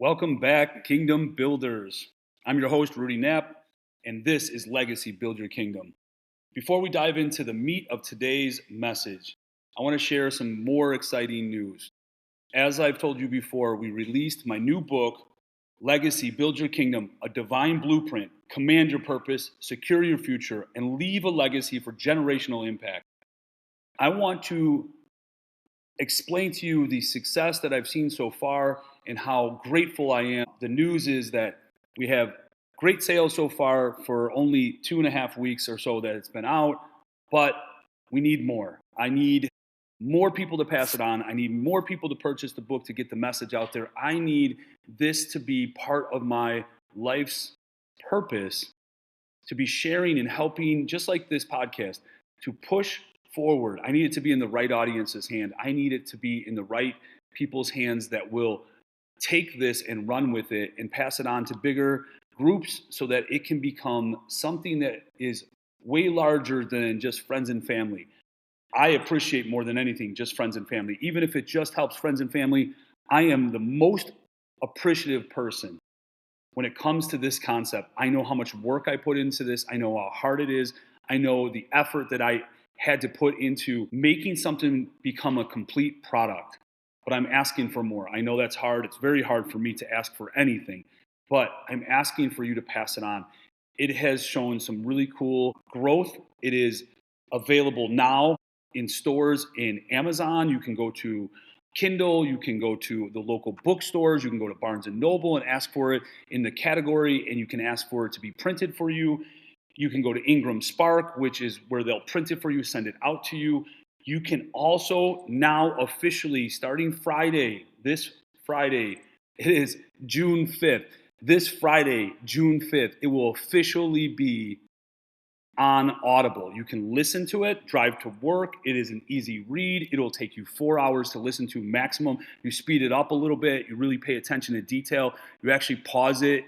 Welcome back, Kingdom Builders. I'm your host, Rudy Knapp, and this is Legacy Build Your Kingdom. Before we dive into the meat of today's message, I want to share some more exciting news. As I've told you before, we released my new book, Legacy Build Your Kingdom, a divine blueprint, command your purpose, secure your future, and leave a legacy for generational impact. I want to explain to you the success that I've seen so far and how grateful I am. The news is that we have great sales so far for only 2.5 weeks or so that it's been out, but we need more. I need more people to pass it on. I need more people to purchase the book to get the message out there. I need this to be part of my life's purpose, to be sharing and helping, just like this podcast, to push forward. I need it to be in the right audience's hand. I need it to be in the right people's hands that will take this and run with it and pass it on to bigger groups so that it can become something that is way larger than just friends and family. I appreciate more than anything just friends and family. Even if it just helps friends and family, I am the most appreciative person when it comes to this concept. I know how much work I put into this. I know how hard it is. I know the effort that I had to put into making something become a complete product. But I'm asking for more. I know that's hard. It's very hard for me to ask for anything, but I'm asking for you to pass it on. It has shown some really cool growth. It is available now in stores in Amazon. You can go to Kindle, you can go to the local bookstores, you can go to Barnes and Noble and ask for it in the category, and you can ask for it to be printed for you. You can go to Ingram Spark, which is where they'll print it for you, send it out to you. You can also now officially, starting Friday, this Friday, it is June 5th. This Friday, June 5th, it will officially be on Audible. You can listen to it, drive to work. It is an easy read. It'll take you 4 hours to listen to maximum. You speed it up a little bit. You really pay attention to detail. You actually pause it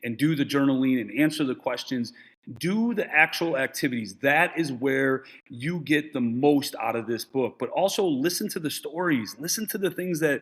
and do the journaling and answer the questions. Do the actual activities. That is where you get the most out of this book. But also listen to the stories. Listen to the things that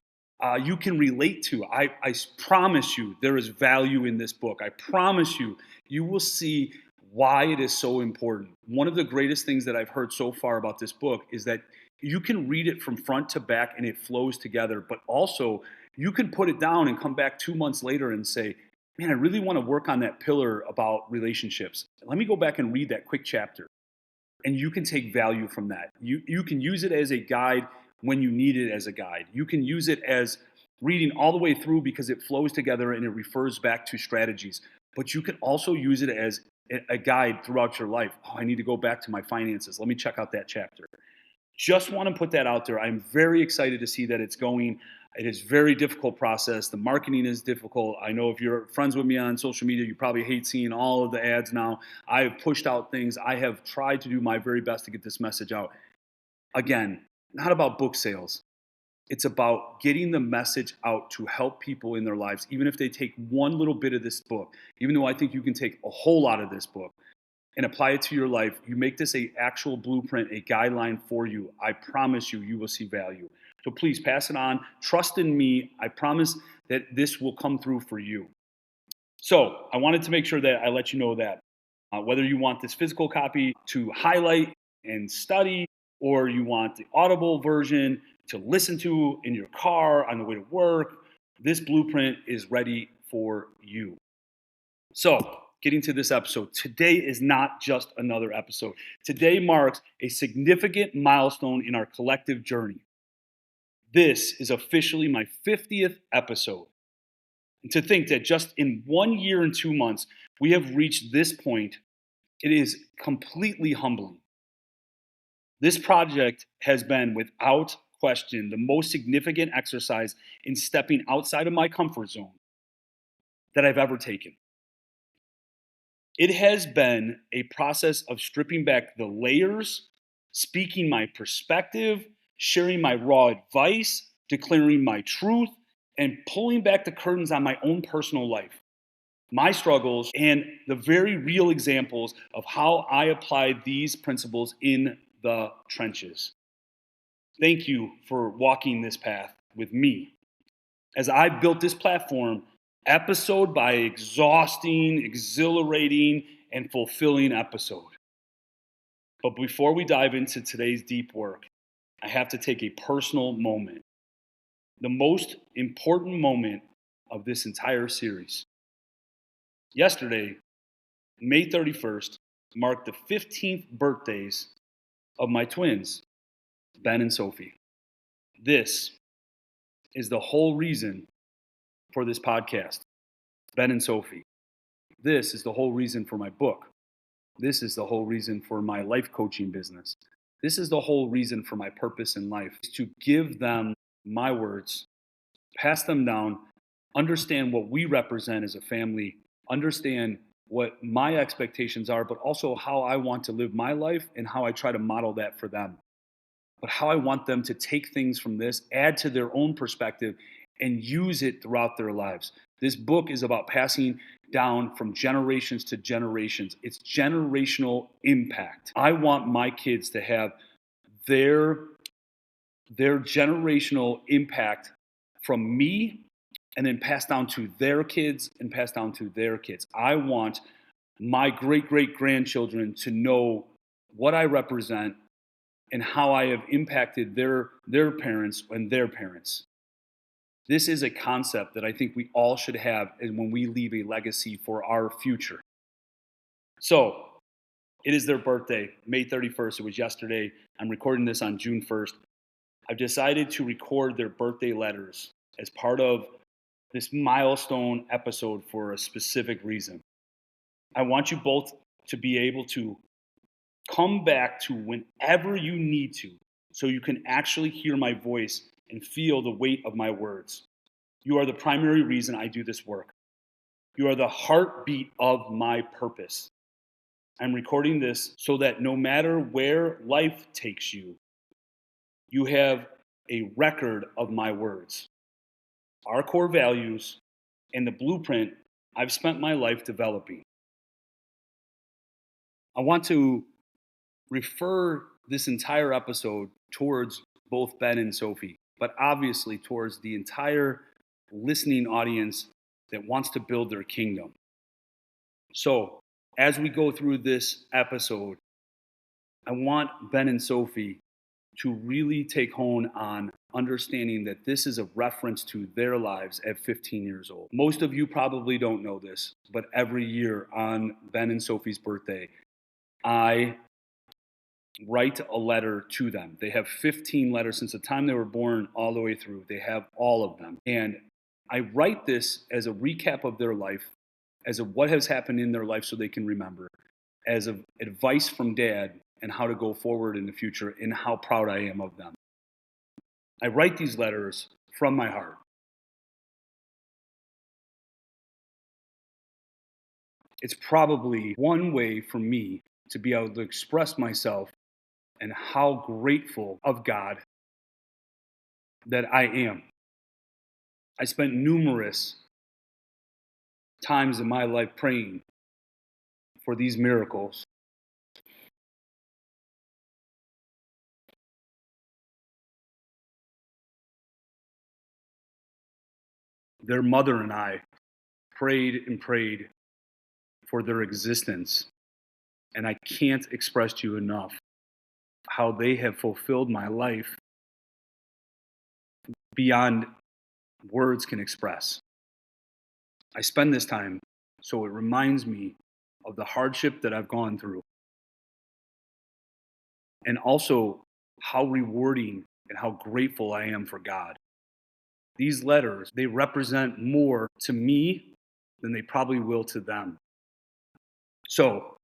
you can relate to. I promise you there is value in this book. I promise you, you will see why it is so important. One of the greatest things that I've heard so far about this book is that you can read it from front to back and it flows together, but also you can put it down and come back 2 months later and say, man, I really want to work on that pillar about relationships. Let me go back and read that quick chapter. And you can take value from that. You can use it as a guide when you need it as a guide. You can use it as reading all the way through because it flows together and it refers back to strategies. But you can also use it as a guide throughout your life. Oh, I need to go back to my finances. Let me check out that chapter. Just want to put that out there. I'm very excited to see that it's going. It is a very difficult process. The marketing is difficult. I know if you're friends with me on social media, you probably hate seeing all of the ads now. I have pushed out things. I have tried to do my very best to get this message out. Again, not about book sales. It's about getting the message out to help people in their lives, even if they take one little bit of this book, even though I think you can take a whole lot of this book and apply it to your life. You make this an actual blueprint, a guideline for you. I promise you, you will see value. So please pass it on. Trust in me. I promise that this will come through for you. So I wanted to make sure that I let you know that whether you want this physical copy to highlight and study, or you want the Audible version to listen to in your car on the way to work, this blueprint is ready for you. So, getting to this episode, today is not just another episode. Today marks a significant milestone in our collective journey. This is officially my 50th episode. And to think that just in 1 year and 2 months, we have reached this point, it is completely humbling. This project has been, without question, the most significant exercise in stepping outside of my comfort zone that I've ever taken. It has been a process of stripping back the layers, speaking my perspective, sharing my raw advice, declaring my truth, and pulling back the curtains on my own personal life, my struggles, and the very real examples of how I applied these principles in the trenches. Thank you for walking this path with me. as I built this platform episode by exhausting, exhilarating, and fulfilling episode. But before we dive into today's deep work, I have to take a personal moment. The most important moment of this entire series. Yesterday, May 31st, marked the 15th birthdays of my twins, Ben and Sophie. This is the whole reason for this podcast, Ben and Sophie. This is the whole reason for my book. This is the whole reason for my life coaching business. This is the whole reason for my purpose in life, is to give them my words, pass them down, understand what we represent as a family, understand what my expectations are, but also how I want to live my life and how I try to model that for them. But how I want them to take things from this, add to their own perspective, and use it throughout their lives. This book is about passing down from generations to generations. It's generational impact. I want my kids to have their generational impact from me and then pass down to their kids and pass down to their kids. I want my great-great-grandchildren to know what I represent and how I have impacted their parents and their parents. This is a concept that I think we all should have when we leave a legacy for our future. So, it is their birthday, May 31st. It was yesterday. I'm recording this on June 1st. I've decided to record their birthday letters as part of this milestone episode for a specific reason. I want you both to be able to come back to whenever you need to, so you can actually hear my voice and feel the weight of my words. You are the primary reason I do this work. You are the heartbeat of my purpose. I'm recording this so that no matter where life takes you, you have a record of my words, our core values, and the blueprint I've spent my life developing. I want to refer this entire episode towards both Ben and Sophie, but obviously towards the entire listening audience that wants to build their kingdom. So, as we go through this episode, I want Ben and Sophie to really take home on understanding that this is a reference to their lives at 15 years old. Most of you probably don't know this, but every year on Ben and Sophie's birthday, I write a letter to them. They have 15 letters since the time they were born all the way through. They have all of them. And I write this as a recap of their life, as of what has happened in their life so they can remember, as of advice from Dad and how to go forward in the future and how proud I am of them. I write these letters from my heart. It's probably one way for me to be able to express myself and how grateful of God that I am. I spent numerous times in my life praying for these miracles. Their mother and I prayed and prayed for their existence. And I can't express to you enough how they have fulfilled my life beyond words can express. I spend this time so it reminds me of the hardship that I've gone through, and also how rewarding and how grateful I am for God. These letters, they represent more to me than they probably will to them. So,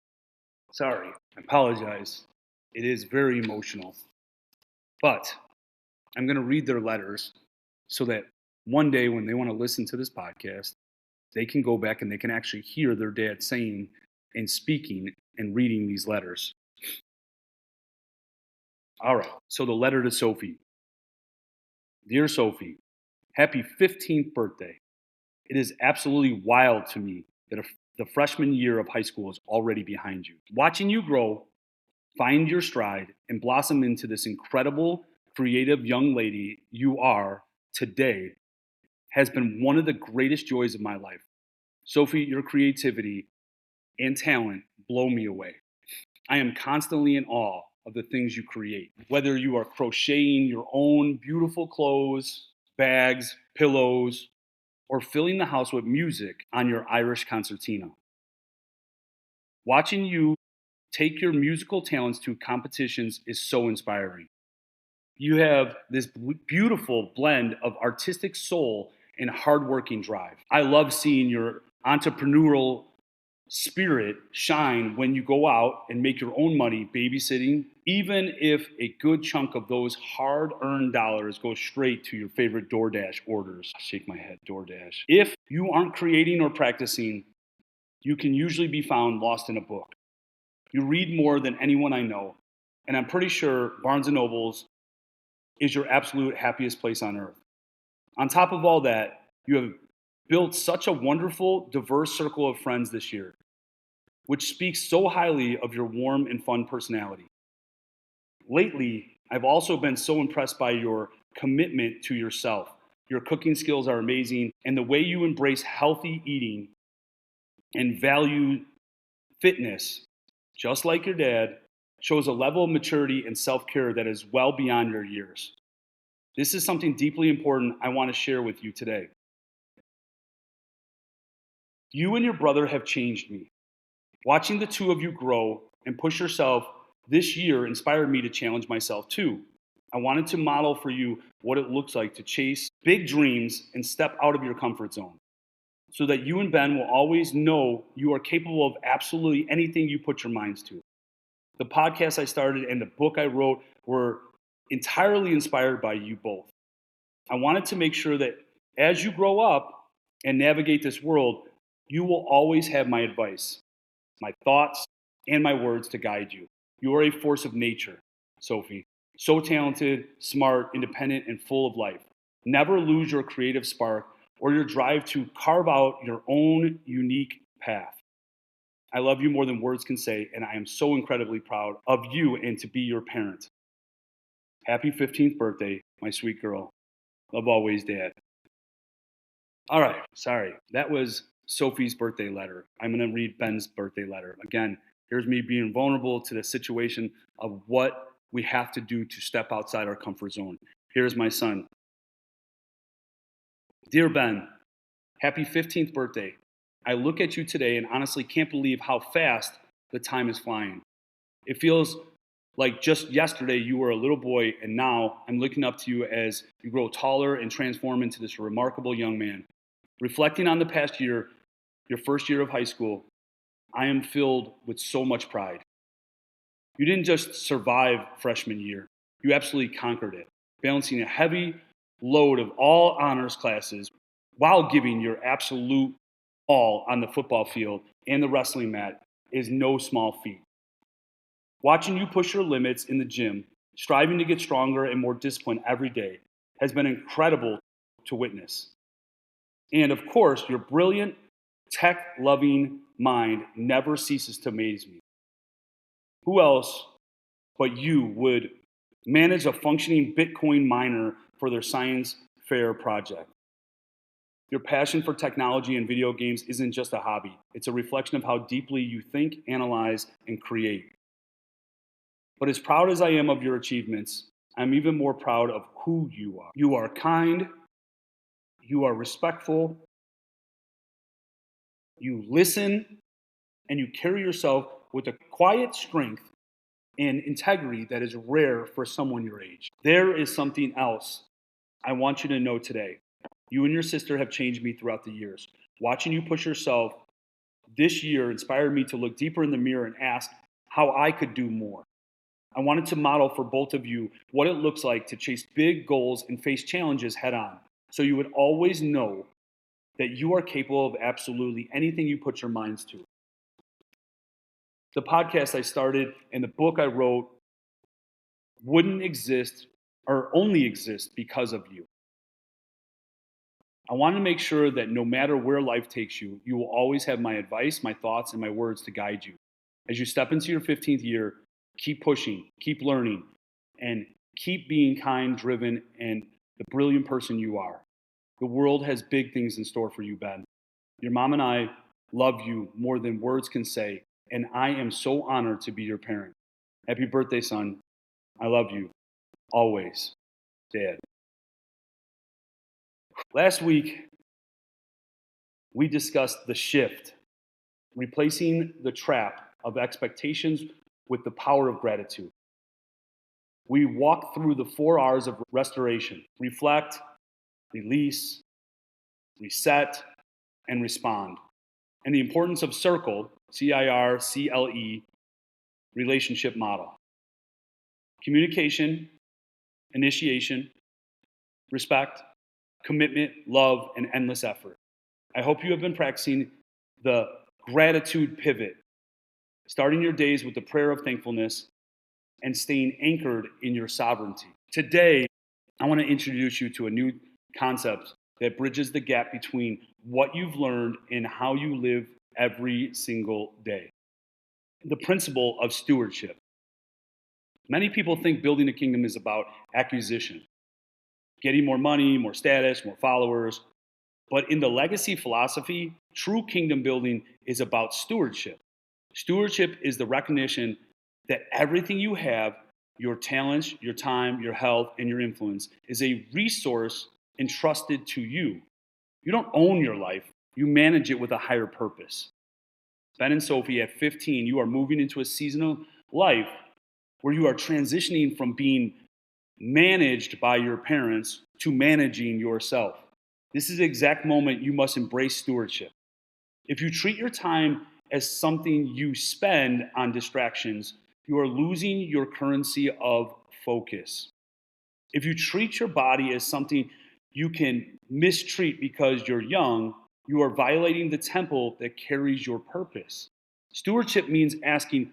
sorry, I apologize. It is very emotional. But I'm going to read their letters so that one day when they want to listen to this podcast, they can go back and they can actually hear their dad saying and speaking and reading these letters. All right, so the letter to Sophie. Dear Sophie, happy 15th birthday. It is absolutely wild to me that the freshman year of high school is already behind you. Watching you grow, find your stride, and blossom into this incredible, creative young lady you are today has been one of the greatest joys of my life. Sophie, your creativity and talent blow me away. I am constantly in awe of the things you create, whether you are crocheting your own beautiful clothes, bags, pillows, or filling the house with music on your Irish concertina. Watching you take your musical talents to competitions is so inspiring. You have this beautiful blend of artistic soul and hardworking drive. I love seeing your entrepreneurial spirit shine when you go out and make your own money babysitting, even if a good chunk of those hard earned dollars go straight to your favorite DoorDash orders. I shake my head, DoorDash. If you aren't creating or practicing, you can usually be found lost in a book. You read more than anyone I know, and I'm pretty sure Barnes and Nobles is your absolute happiest place on earth. On top of all that, you have built such a wonderful, diverse circle of friends this year, which speaks so highly of your warm and fun personality. Lately, I've also been so impressed by your commitment to yourself. Your cooking skills are amazing, and the way you embrace healthy eating and value fitness, just like your dad, shows a level of maturity and self care that is well beyond your years. This is something deeply important I want to share with you today. You and your brother have changed me. Watching the two of you grow and push yourself this year inspired me to challenge myself too. I wanted to model for you what it looks like to chase big dreams and step out of your comfort zone so that you and Ben will always know you are capable of absolutely anything you put your minds to. The podcast I started and the book I wrote were entirely inspired by you both. I wanted to make sure that as you grow up and navigate this world, you will always have my advice, my thoughts, and my words to guide you. You are a force of nature, Sophie. So talented, smart, independent, and full of life. Never lose your creative spark or your drive to carve out your own unique path. I love you more than words can say, and I am so incredibly proud of you and to be your parent. Happy 15th birthday, my sweet girl. Love always, Dad. All right, sorry. That was Sophie's birthday letter. I'm going to read Ben's birthday letter. Again, here's me being vulnerable to the situation of what we have to do to step outside our comfort zone. Here's my son. Dear Ben, happy 15th birthday. I look at you today and honestly can't believe how fast the time is flying. It feels like just yesterday you were a little boy, and now I'm looking up to you as you grow taller and transform into this remarkable young man. Reflecting on the past year, your first year of high school, I am filled with so much pride. You didn't just survive freshman year, you absolutely conquered it, balancing a heavy load of all honors classes while giving your absolute all on the football field and the wrestling mat is no small feat. Watching you push your limits in the gym, striving to get stronger and more disciplined every day, has been incredible to witness. And of course, your brilliant, tech loving mind never ceases to amaze me. Who else but you would manage a functioning Bitcoin miner for their science fair project? Your passion for technology and video games isn't just a hobby, it's a reflection of how deeply you think, analyze, and create. But as proud as I am of your achievements, I'm even more proud of who you are. You are kind, you are respectful, you listen, and you carry yourself with a quiet strength and integrity that is rare for someone your age. There is something else I want you to know today. You and your sister have changed me throughout the years. Watching you push yourself this year inspired me to look deeper in the mirror and ask how I could do more. I wanted to model for both of you what it looks like to chase big goals and face challenges head on, so you would always know that you are capable of absolutely anything you put your minds to. The podcast I started and the book I wrote wouldn't exist or only exist because of you. I want to make sure that no matter where life takes you, you will always have my advice, my thoughts, and my words to guide you. As you step into your 15th year, keep pushing, keep learning, and keep being kind, driven, and the brilliant person you are. The world has big things in store for you, Ben. Your mom and I love you more than words can say, and I am so honored to be your parent. Happy birthday, son. I love you. Always, Dad. Last week, we discussed the shift, replacing the trap of expectations with the power of gratitude. We walked through the 4 R's of restoration: reflect, release, reset, and respond. And the importance of CIRCLE, relationship model: communication, initiation, respect, commitment, love, and endless effort. I hope you have been practicing the gratitude pivot, starting your days with the prayer of thankfulness and staying anchored in your sovereignty. Today, I want to introduce you to a new concept that bridges the gap between what you've learned and how you live every single day. The principle of stewardship. Many people think building a kingdom is about acquisition, getting more money, more status, more followers. But in the legacy philosophy, true kingdom building is about stewardship. Stewardship is the recognition that everything you have, your talents, your time, your health, and your influence, is a resource entrusted to you. You don't own your life, you manage it with a higher purpose. Ben and Sophie, at 15, you are moving into a season of life where you are transitioning from being managed by your parents to managing yourself. This is the exact moment you must embrace stewardship. If you treat your time as something you spend on distractions, you are losing your currency of focus. If you treat your body as something you can mistreat because you're young, you are violating the temple that carries your purpose. Stewardship means asking,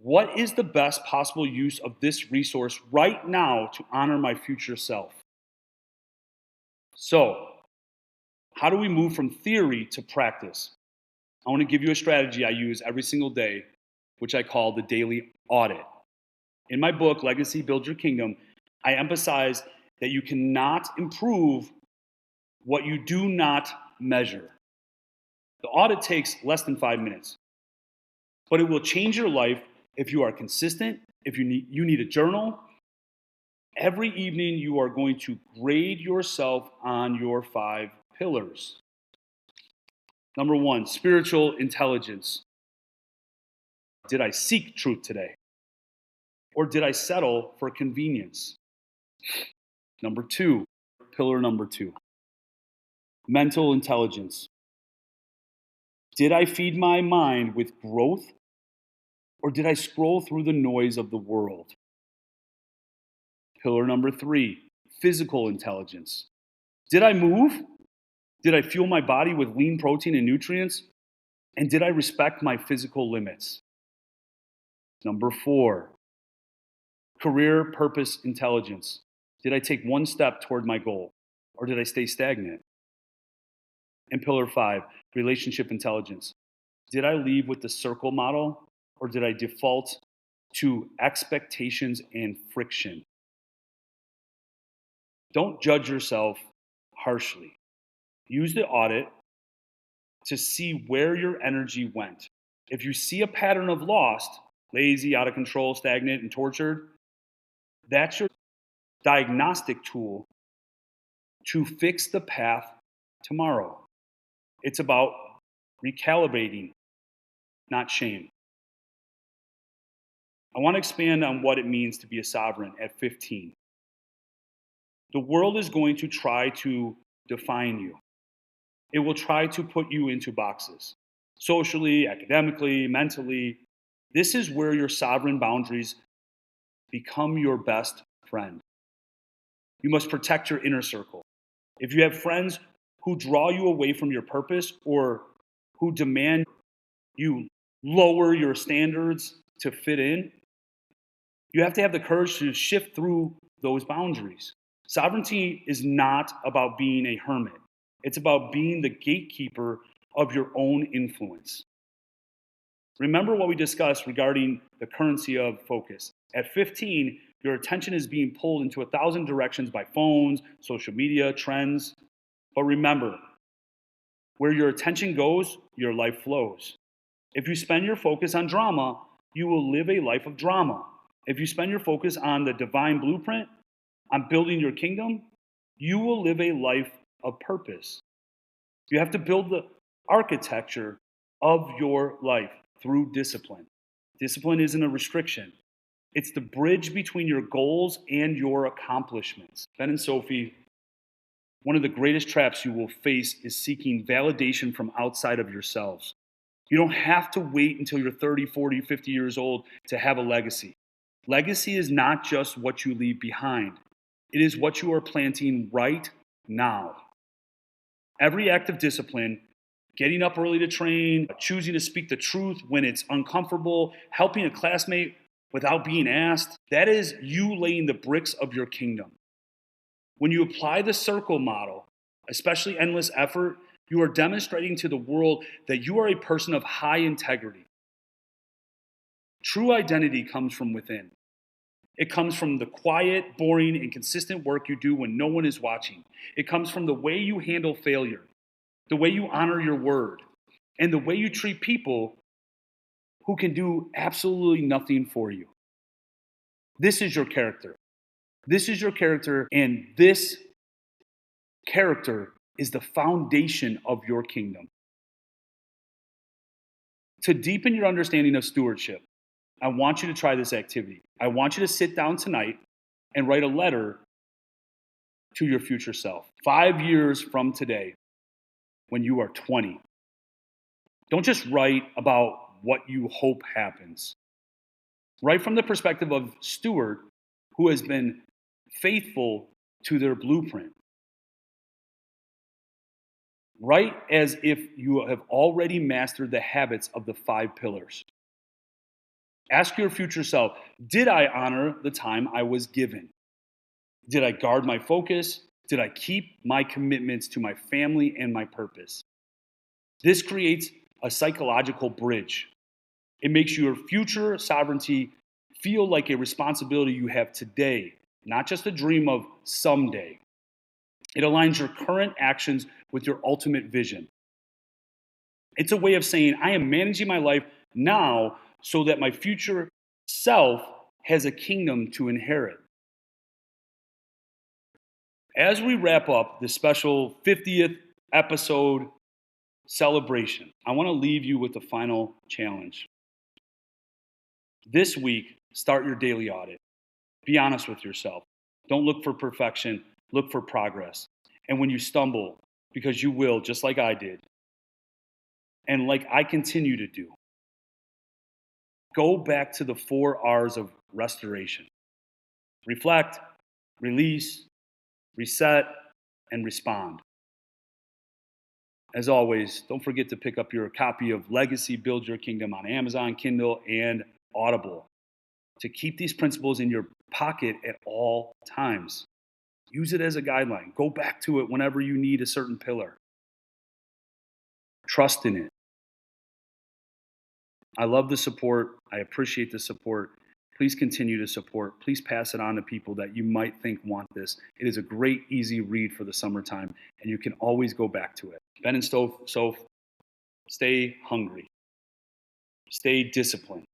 what is the best possible use of this resource right now to honor my future self? So, how do we move from theory to practice? I want to give you a strategy I use every single day, which I call the daily audit. In my book, Legacy Build Your Kingdom, I emphasize that you cannot improve what you do not measure. The audit takes less than 5 minutes, but it will change your life if you are consistent, if you need a journal. Every evening, you are going to grade yourself on your 5 pillars. Number 1, spiritual intelligence. Did I seek truth today? Or did I settle for convenience? Number 2, pillar number 2, mental intelligence. Did I feed my mind with growth? Or did I scroll through the noise of the world? Pillar number 3, physical intelligence. Did I move? Did I fuel my body with lean protein and nutrients? And did I respect my physical limits? Number 4, career purpose intelligence. Did I take one step toward my goal? Or did I stay stagnant? And pillar 5, relationship intelligence. Did I leave with the circle model? Or did I default to expectations and friction? Don't judge yourself harshly. Use the audit to see where your energy went. If you see a pattern of lost, lazy, out of control, stagnant, and tortured, that's your diagnostic tool to fix the path tomorrow. It's about recalibrating, not shame. I want to expand on what it means to be a sovereign at 15. The world is going to try to define you. It will try to put you into boxes, socially, academically, mentally. This is where your sovereign boundaries become your best friend. You must protect your inner circle. If you have friends who draw you away from your purpose or who demand you lower your standards to fit in, you have to have the courage to shift through those boundaries. Sovereignty is not about being a hermit. It's about being the gatekeeper of your own influence. Remember what we discussed regarding the currency of focus. At 15, your attention is being pulled into 1,000 directions by phones, social media, trends. But remember, where your attention goes, your life flows. If you spend your focus on drama, you will live a life of drama. If you spend your focus on the divine blueprint, on building your kingdom, you will live a life of purpose. You have to build the architecture of your life through discipline. Discipline isn't a restriction, it's the bridge between your goals and your accomplishments. Ben and Sophie, one of the greatest traps you will face is seeking validation from outside of yourselves. You don't have to wait until you're 30, 40, 50 years old to have a legacy. Legacy is not just what you leave behind, it is what you are planting right now. Every act of discipline, getting up early to train, choosing to speak the truth when it's uncomfortable, helping a classmate without being asked, that is you laying the bricks of your kingdom. When you apply the circle model, especially endless effort, you are demonstrating to the world that you are a person of high integrity. True identity comes from within. It comes from the quiet, boring, and consistent work you do when no one is watching. It comes from the way you handle failure, the way you honor your word, and the way you treat people who can do absolutely nothing for you. This is your character. This is your character, and this character is the foundation of your kingdom. To deepen your understanding of stewardship, I want you to try this activity. I want you to sit down tonight and write a letter to your future self. 5 years from today, when you are 20. Don't just write about what you hope happens. Write from the perspective of steward who has been faithful to their blueprint. Write as if you have already mastered the habits of the 5 pillars. Ask your future self, did I honor the time I was given? Did I guard my focus? Did I keep my commitments to my family and my purpose? This creates a psychological bridge. It makes your future sovereignty feel like a responsibility you have today, not just a dream of someday. It aligns your current actions with your ultimate vision. It's a way of saying, I am managing my life now so that my future self has a kingdom to inherit. As we wrap up this special 50th episode celebration, I want to leave you with the final challenge. This week, start your daily audit. Be honest with yourself. Don't look for perfection, look for progress. And when you stumble, because you will, just like I did, and like I continue to do, go back to the 4 R's of restoration. Reflect, release, reset, and respond. As always, don't forget to pick up your copy of Legacy Build Your Kingdom on Amazon, Kindle, and Audible to keep these principles in your pocket at all times. Use it as a guideline. Go back to it whenever you need a certain pillar. Trust in it. I love the support. I appreciate the support. Please continue to support. Please pass it on to people that you might think want this. It is a great, easy read for the summertime, and you can always go back to it. Ben and Sophie, stay hungry, stay disciplined,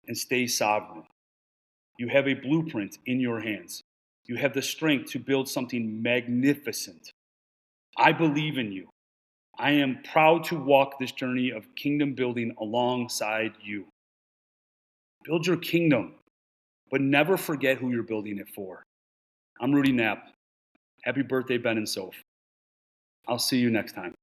and stay sovereign. You have a blueprint in your hands. You have the strength to build something magnificent. I believe in you. I am proud to walk this journey of kingdom building alongside you. Build your kingdom, but never forget who you're building it for. I'm Rudy Knapp. Happy birthday, Ben and Sophie. I'll see you next time.